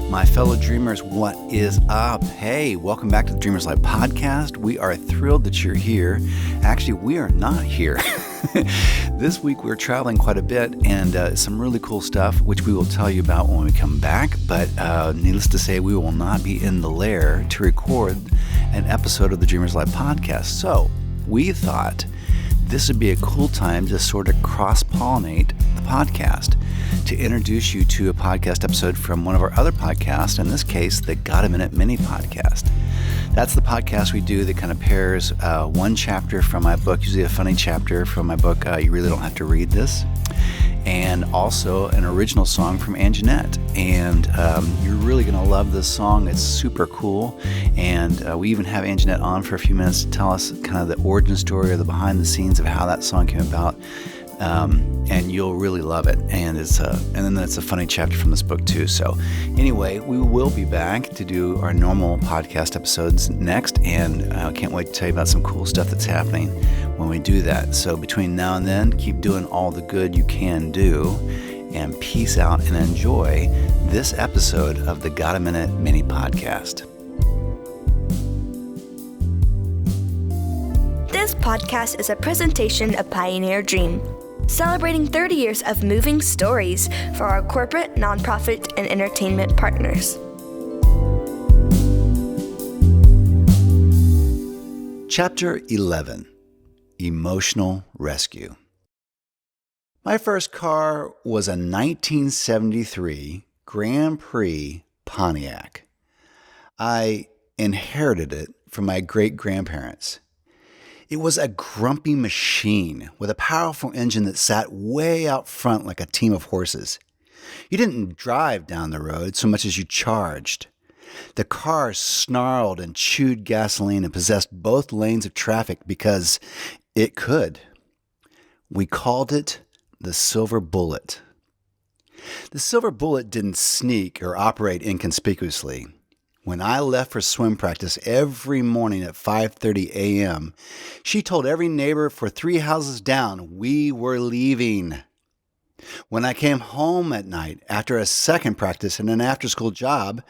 My fellow dreamers, what is up? Hey, welcome back to the DreamersLIVE podcast. We are thrilled that you're here. Actually, we are not here. This week we're traveling quite a bit and some really cool stuff, which we will tell you about when we come back. But needless to say, we will not be in the lair to record an episode of the DreamersLIVE podcast. So we thought this would be a cool time to sort of cross-pollinate the podcast, to introduce you to a podcast episode from one of our other podcasts, in this case, the Got a Minute Mini podcast. That's the podcast we do that kind of pairs one chapter from my book, usually a funny chapter from my book, You Really Don't Have to Read This, and also an original song from Anjanette. And you're really going to love this song. It's super cool. And we even have Anjanette on for a few minutes to tell us kind of the origin story or the behind the scenes of how that song came about. And you'll really love it. And then it's a funny chapter from this book too. So anyway, we will be back to do our normal podcast episodes next, and I can't wait to tell you about some cool stuff that's happening when we do that. So between now and then, keep doing all the good you can do, and peace out and enjoy this episode of the Got a Minute Mini podcast. This podcast is a presentation of Pioneer Dream, celebrating 30 years of moving stories for our corporate, nonprofit, and entertainment partners. Chapter 11, Emotional Rescue. My first car was a 1973 Grand Prix Pontiac. I inherited it from my great-grandparents. It was a grumpy machine with a powerful engine that sat way out front like a team of horses. You didn't drive down the road so much as you charged. The car snarled and chewed gasoline and possessed both lanes of traffic because it could. We called it the Silver Bullet. The Silver Bullet didn't sneak or operate inconspicuously. When I left for swim practice every morning at 5:30 a.m., she told every neighbor for 3 houses down we were leaving. When I came home at night after a second practice and an after-school job,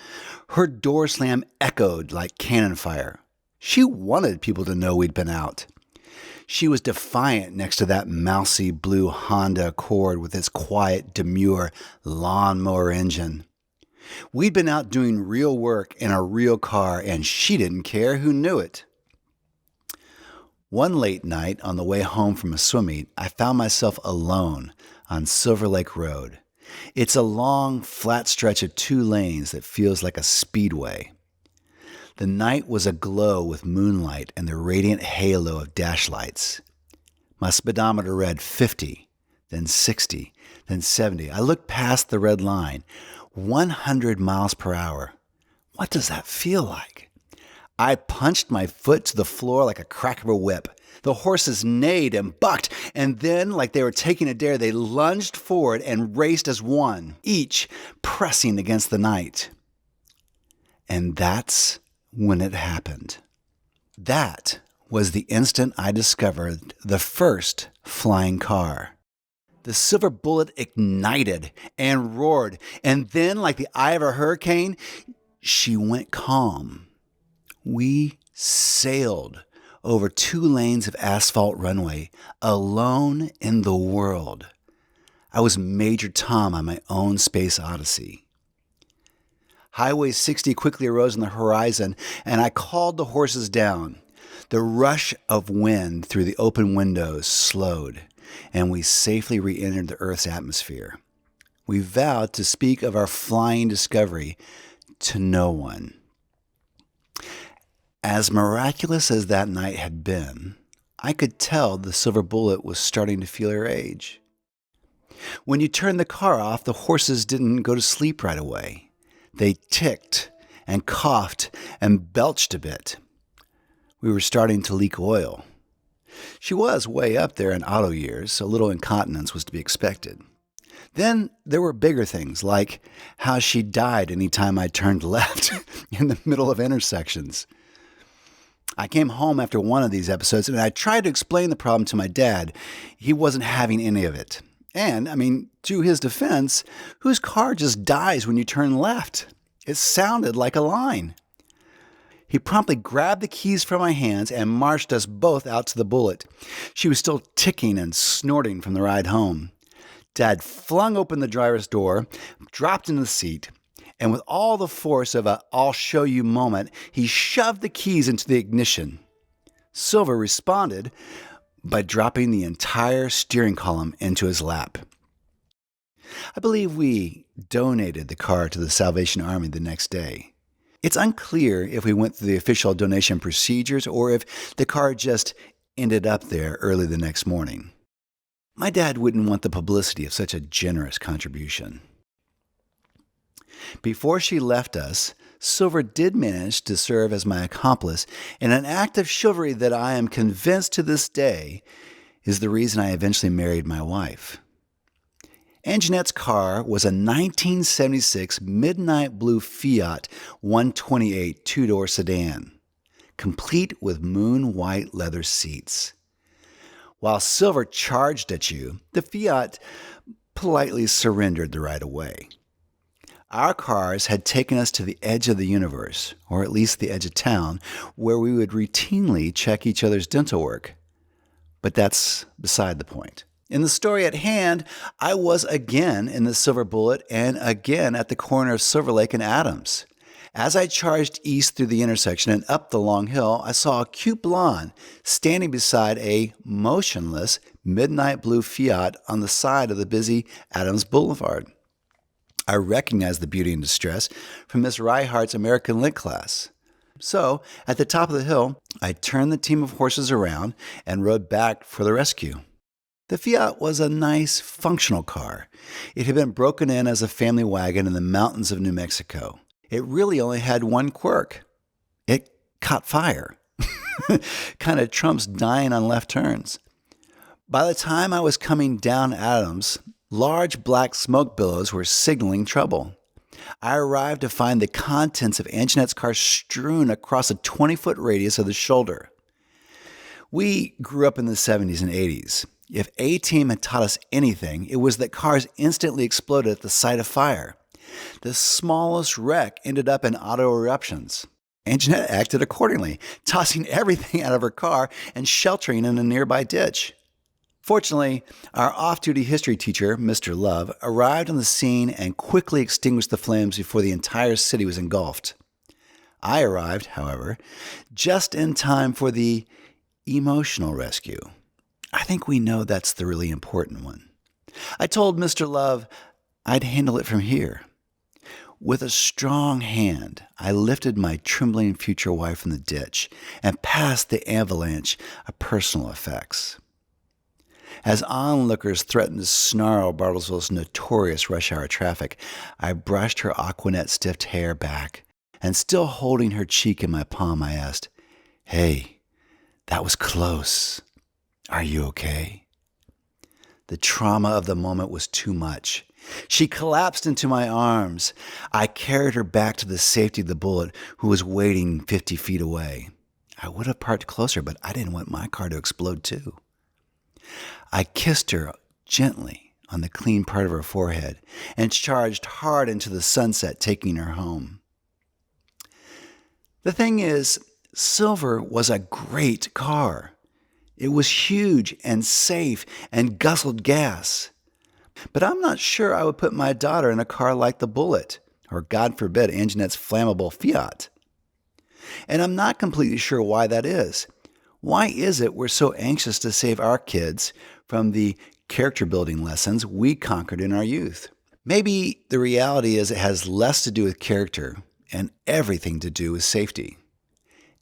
her door slam echoed like cannon fire. She wanted people to know we'd been out. She was defiant next to that mousy blue Honda Accord with its quiet, demure lawnmower engine. We'd been out doing real work in a real car, and she didn't care who knew it. One late night on the way home from a swim meet, I found myself alone on Silver Lake Road. It's a long, flat stretch of 2 lanes that feels like a speedway. The night was aglow with moonlight and the radiant halo of dash lights. My speedometer read 50, then 60, then 70. I looked past the red line. 100 miles per hour. What does that feel like? I punched my foot to the floor like a crack of a whip. The horses neighed and bucked, and then, like they were taking a dare, they lunged forward and raced as one, each pressing against the night. And that's when it happened. That was the instant I discovered the first flying car. The Silver Bullet ignited and roared, and then, like the eye of a hurricane, she went calm. We sailed over 2 lanes of asphalt runway, alone in the world. I was Major Tom on my own space odyssey. Highway 60 quickly arose on the horizon, and I called the horses down. The rush of wind through the open windows slowed, and we safely re-entered the Earth's atmosphere. We vowed to speak of our flying discovery to no one. As miraculous as that night had been, I could tell the Silver Bullet was starting to feel her age. When you turned the car off, the horses didn't go to sleep right away. They ticked and coughed and belched a bit. We were starting to leak oil. She was way up there in auto years, so little incontinence was to be expected. Then there were bigger things, like how she died any time I turned left in the middle of intersections. I came home after one of these episodes, and I tried to explain the problem to my dad. He wasn't having any of it. And, to his defense, whose car just dies when you turn left? It sounded like a line. He promptly grabbed the keys from my hands and marched us both out to the Bullet. She was still ticking and snorting from the ride home. Dad flung open the driver's door, dropped into the seat, and with all the force of a "I'll show you" moment, he shoved the keys into the ignition. Silver responded by dropping the entire steering column into his lap. I believe we donated the car to the Salvation Army the next day. It's unclear if we went through the official donation procedures or if the car just ended up there early the next morning. My dad wouldn't want the publicity of such a generous contribution. Before she left us, Silver did manage to serve as my accomplice in an act of chivalry that I am convinced to this day is the reason I eventually married my wife. Anjanette's car was a 1976 midnight blue Fiat 128 two-door sedan, complete with moon white leather seats. While Silver charged at you, the Fiat politely surrendered the right of way. Our cars had taken us to the edge of the universe, or at least the edge of town, where we would routinely check each other's dental work. But that's beside the point. In the story at hand, I was again in the Silver Bullet and again at the corner of Silver Lake and Adams. As I charged east through the intersection and up the long hill, I saw a cute blonde standing beside a motionless midnight blue Fiat on the side of the busy Adams Boulevard. I recognized the beauty and distress from Miss Reihart's American Lit class. So, at the top of the hill, I turned the team of horses around and rode back for the rescue. The Fiat was a nice, functional car. It had been broken in as a family wagon in the mountains of New Mexico. It really only had one quirk. It caught fire. Kind of trumps dying on left turns. By the time I was coming down Adams, large black smoke billows were signaling trouble. I arrived to find the contents of Anjanette's car strewn across a 20-foot radius of the shoulder. We grew up in the 70s and 80s. If A-Team had taught us anything, it was that cars instantly exploded at the sight of fire. The smallest wreck ended up in auto eruptions. Anjanette acted accordingly, tossing everything out of her car and sheltering in a nearby ditch. Fortunately, our off-duty history teacher, Mr. Love, arrived on the scene and quickly extinguished the flames before the entire city was engulfed. I arrived, however, just in time for the emotional rescue. I think we know that's the really important one. I told Mr. Love I'd handle it from here. With a strong hand, I lifted my trembling future wife from the ditch and passed the avalanche of personal effects. As onlookers threatened to snarl Bartlesville's notorious rush hour traffic, I brushed her Aquanet-stiffed hair back, and still holding her cheek in my palm, I asked, "Hey, that was close. Are you okay?" The trauma of the moment was too much. She collapsed into my arms. I carried her back to the safety of the Bullet, who was waiting 50 feet away. I would have parked closer, but I didn't want my car to explode too. I kissed her gently on the clean part of her forehead and charged hard into the sunset, taking her home. The thing is, Silver was a great car. It was huge and safe and guzzled gas. But I'm not sure I would put my daughter in a car like the Bullet, or God forbid, Anjanette's flammable Fiat. And I'm not completely sure why that is. Why is it we're so anxious to save our kids from the character-building lessons we conquered in our youth? Maybe the reality is it has less to do with character and everything to do with safety.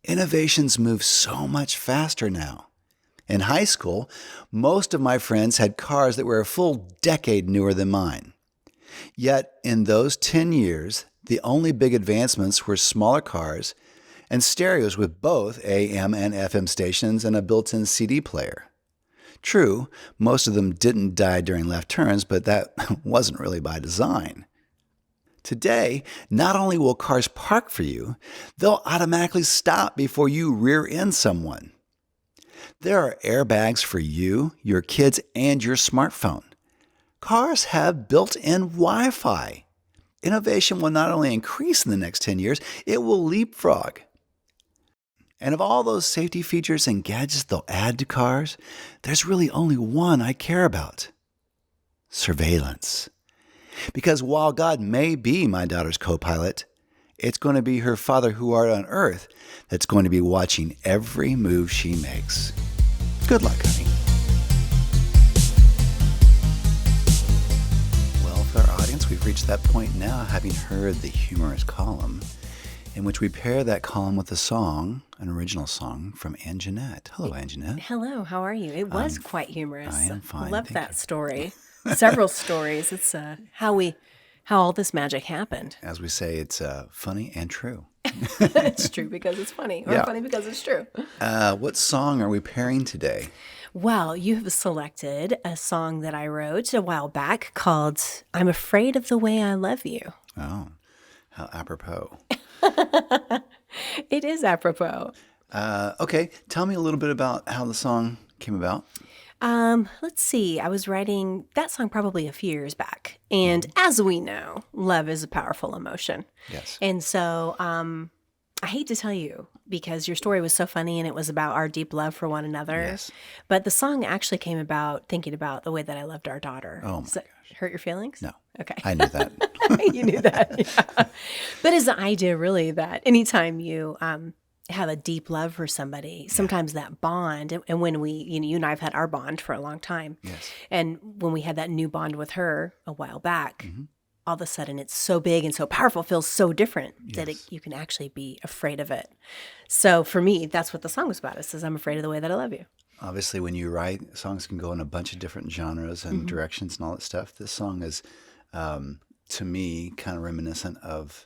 Innovations move so much faster now. In high school, most of my friends had cars that were a full decade newer than mine. Yet, in those 10 years, the only big advancements were smaller cars and stereos with both AM and FM stations and a built-in CD player. True, most of them didn't die during left turns, but that wasn't really by design. Today, not only will cars park for you, they'll automatically stop before you rear end someone. There are airbags for you, your kids, and your smartphone. Cars have built-in Wi-Fi. Innovation will not only increase in the next 10 years, it will leapfrog. And of all those safety features and gadgets they'll add to cars, there's really only one I care about: surveillance. Because while God may be my daughter's co-pilot, it's going to be her Father who art on earth that's going to be watching every move she makes. Good luck, honey. Well, for our audience, we've reached that point now, having heard the humorous column, in which we pair that column with a song, an original song from Ann Jeanette. Hello, Ann Jeanette. Hello, how are you? It was quite humorous. I am fine. Love thank that you. story. Several stories. It's how all this magic happened. As we say, it's funny and true. It's true because it's funny, or Yeah. funny because it's true. What song are we pairing today? Well, you have selected a song that I wrote a while back called "I'm Afraid of the Way I Love You." Oh, how apropos. It is apropos. Okay, tell me a little bit about how the song came about. Let's see. I was writing that song probably a few years back. And as we know, love is a powerful emotion. Yes. And so I hate to tell you because your story was so funny and it was about our deep love for one another. Yes. But the song actually came about thinking about the way that I loved our daughter. Oh, my Does that hurt your feelings? No. Okay. I knew that. You knew that. Yeah. But it's the idea really that anytime you have a deep love for somebody, sometimes that bond, and when we, you and I have had our bond for a long time. Yes. And when we had that new bond with her a while back, all of a sudden it's so big and so powerful, feels so different that you can actually be afraid of it. So for me, that's what the song was about. It says, I'm afraid of the way that I love you. Obviously, when you write, songs can go in a bunch of different genres and directions and all that stuff. This song is, to me, kind of reminiscent of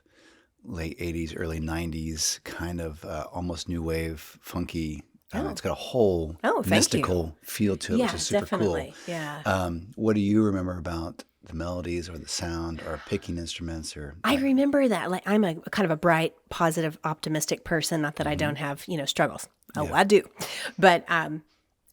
late 80s, early 90s, kind of almost new wave, funky. It's got a whole thank mystical feel to it, which is super definitely. cool. Yeah. What do you remember about the melodies or the sound or picking instruments? Or I remember that. Like, I'm a kind of a bright, positive, optimistic person. Not that I don't have, struggles. Oh, I do. But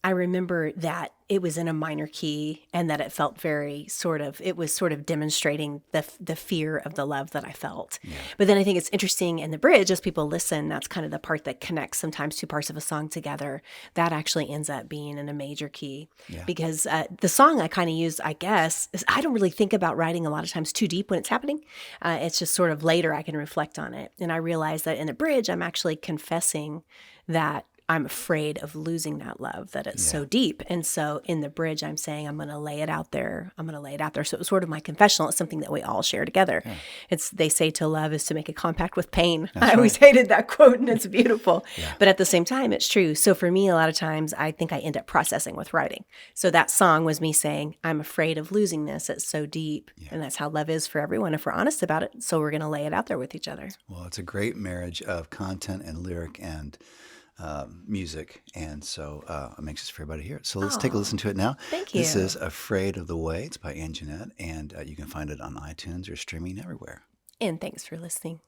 I remember that it was in a minor key and that it felt it was sort of demonstrating the fear of the love that I felt. Yeah. But then I think it's interesting in the bridge, as people listen, that's kind of the part that connects sometimes two parts of a song together. That actually ends up being in a major key. Yeah. Because the song I kind of use, I guess, is I don't really think about writing a lot of times too deep when it's happening. It's just sort of later I can reflect on it. And I realize that in the bridge, I'm actually confessing that I'm afraid of losing that love, that it's so deep. And so in the bridge, I'm saying, I'm going to lay it out there. I'm going to lay it out there. So it was sort of my confessional. It's something that we all share together. Yeah. They say to love is to make a compact with pain. I always hated that quote, and it's beautiful. But at the same time, it's true. So for me, a lot of times, I think I end up processing with writing. So that song was me saying, I'm afraid of losing this. It's so deep. Yeah. And that's how love is for everyone if we're honest about it. So we're going to lay it out there with each other. Well, it's a great marriage of content and lyric and music, and so I'm anxious for everybody to hear it. So let's take a listen to it now. Thank you. This is Afraid of the Way. It's by Ann Jeanette, and you can find it on iTunes or streaming everywhere. And thanks for listening.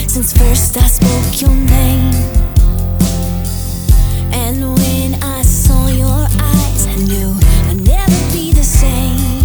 Since first I spoke your name, and when I saw your eyes, I knew I'd never be the same.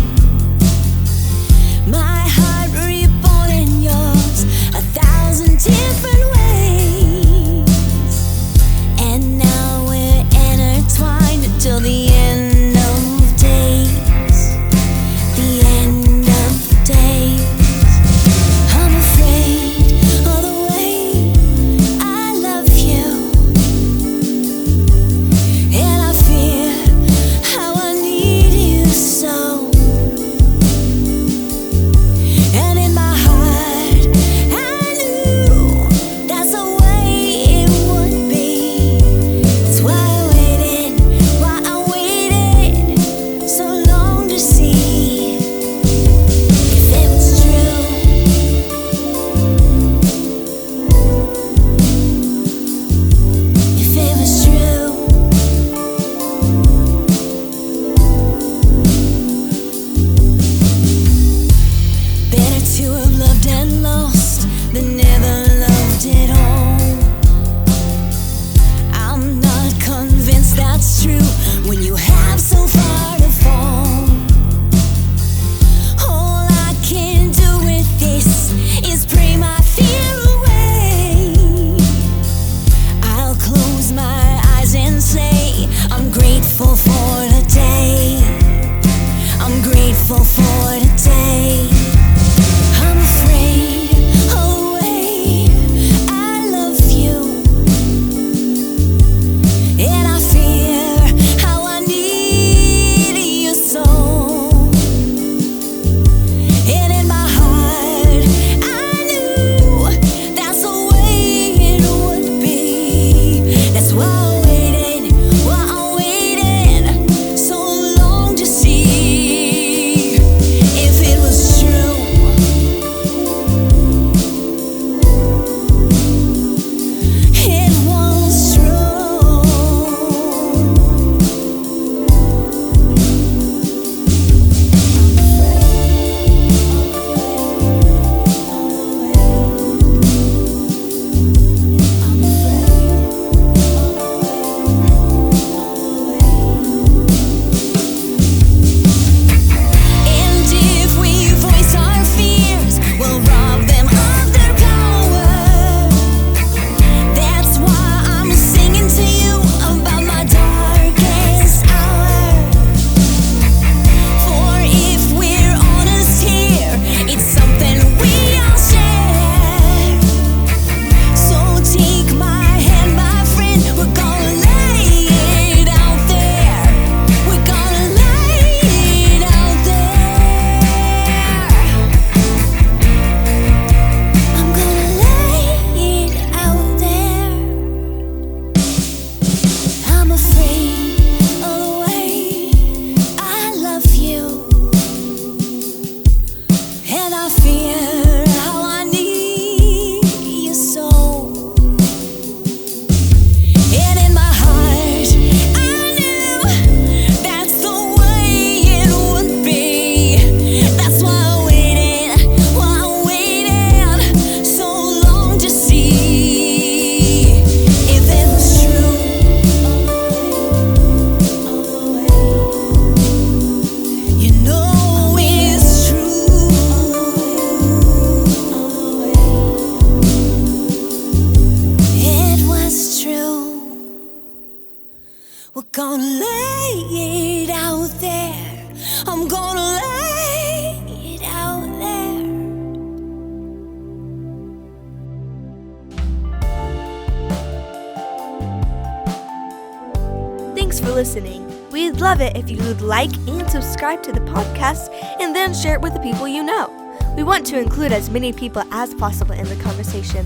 Thanks for listening. We'd love it if you would like and subscribe to the podcast and then share it with the people you know. We want to include as many people as possible in the conversation.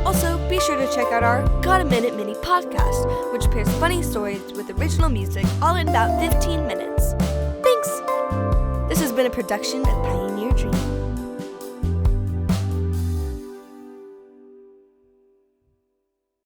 Also, be sure to check out our Got a Minute Mini podcast, which pairs funny stories with original music all in about 15 minutes. Thanks! This has been a production of Pioneer Dream.